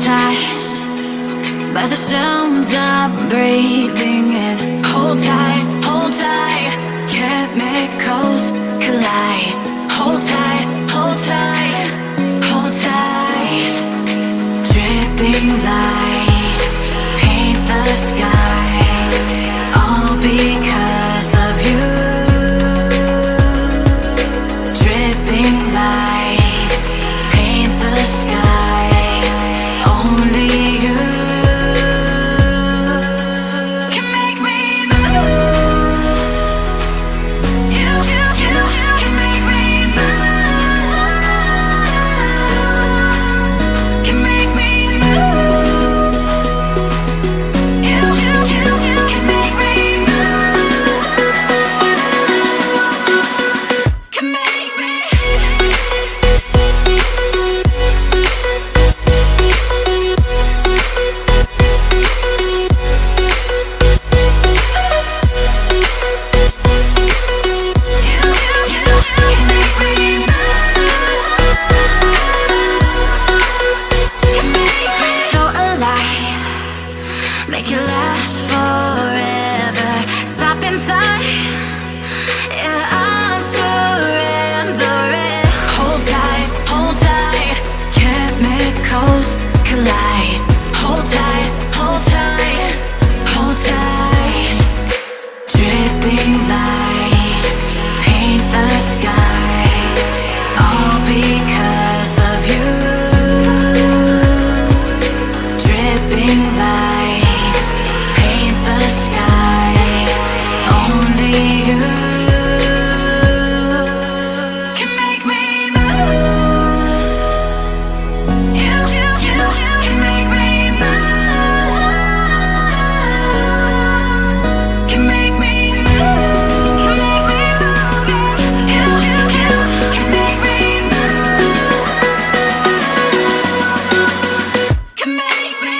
hypnotized by the sounds I'm breathing in. Hold tight, chemicals collide. Hold tight, hold tight, hold tight. Dripping lights paint the skies, all because of you. Dripping lights paint the skies, only you can make me move. You can make me move. Can make me move. You can make me move. Can make me. So alive, make it last forever. Stop in time, yeah, I'm surrendering. Hold tight, chemicals collide. Hold tight, hold tight, hold tight. Dripping lights paint the skies, all because of you. Dripping lights paint the skies, only you can make me move. You can make me move. Can make me move. Can make me move. You can make me move. Can make me.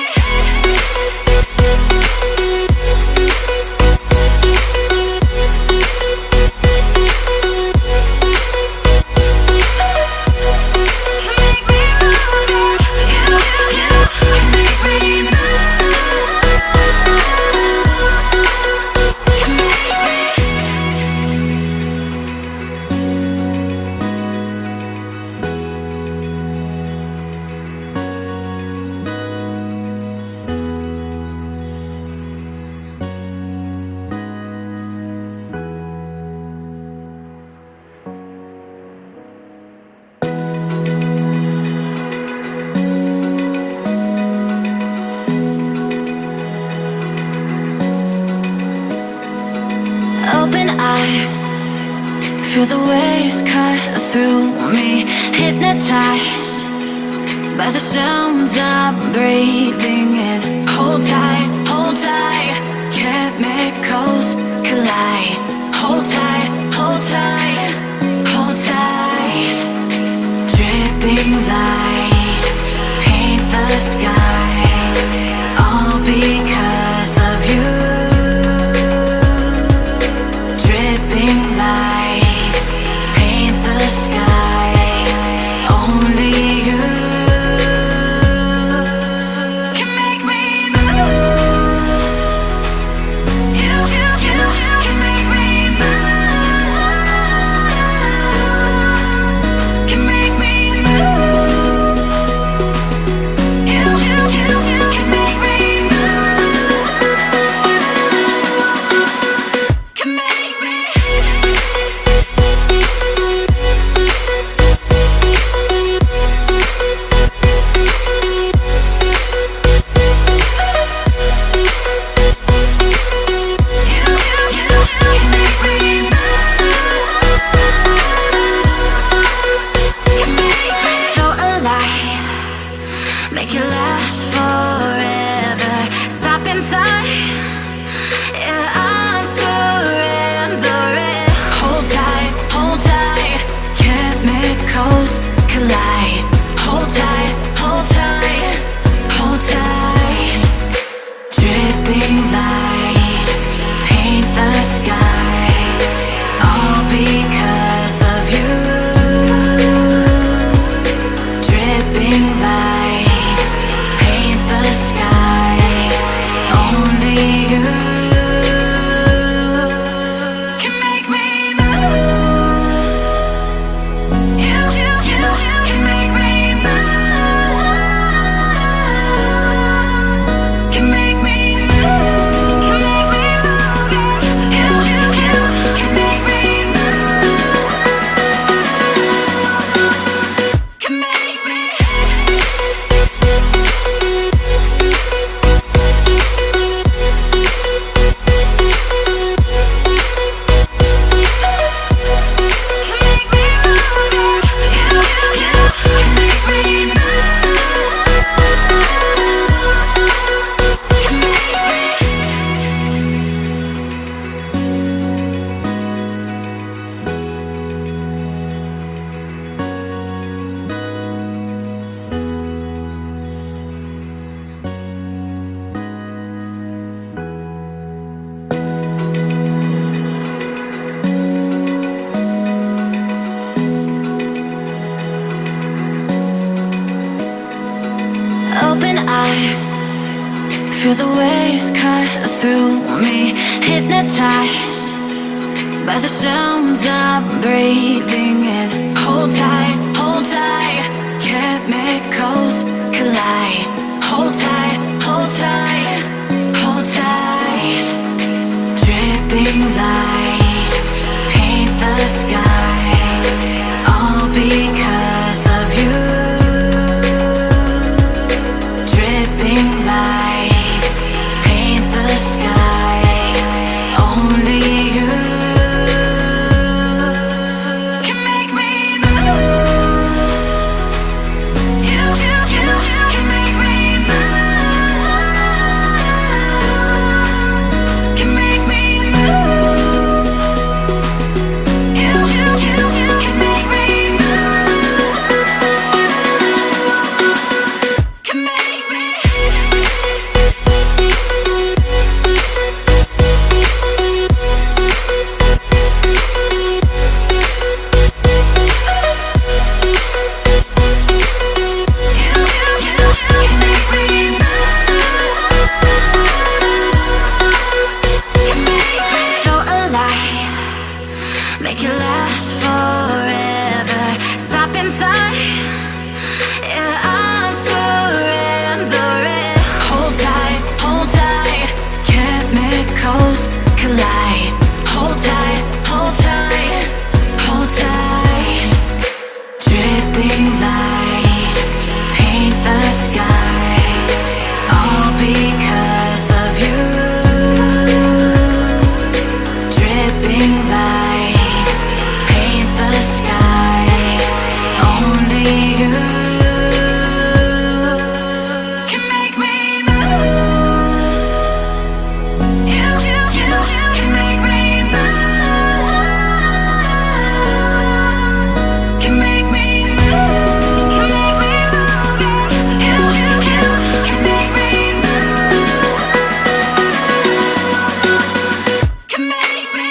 Open eye, feel the waves cut through me. Hypnotized by the sounds I'm breathing in. Hold tight, chemicals collide. Hold tight, hold tight, hold tight. Dripping lights paint the skies, all because of you. Dripping lights paint the skies, only you can make me move. You can make me move. Can make me move. You can make me move. Can make me. So alive, make it last forever. Stop in time, yeah, I'm surrendering. Hold tight, chemicals collide. Hold tight, hold tight, hold tight. Dripping lights paint the skies, all because of you. Dripping lights paint feel the waves cut through me, hypnotized by the sounds I'm breathing in. Hold tight, chemicals collide. Hold tight, hold tight, hold tight. Dripping lights paint the skies, all because of you. Dripping lights paint the skies, only you can make me move. You can make me move. Can make me move. You can make me move. Can make me. So alive, make it last forever. Stop in time, yeah, I'm surrendering. Hold tight, chemicals collide. Hold tight, hold tight, hold tight. Dripping lights paint the skies, all because of you. Dripping lights paint the skies, only you can make me move. You can make me move. Can make me move. Can make me move. You can make me move. Can make me.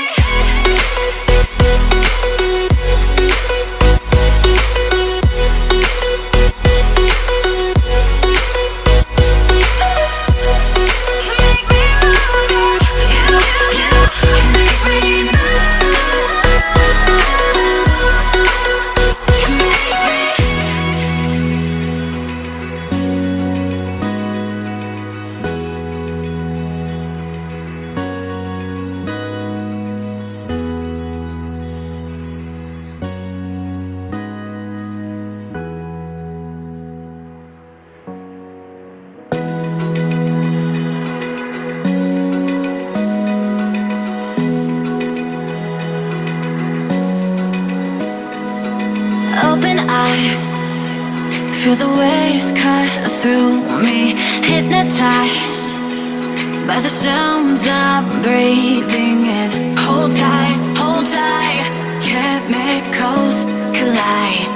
Open eye, feel the waves cut through me, hypnotized by the sounds I'm breathing in. Hold tight, chemicals collide.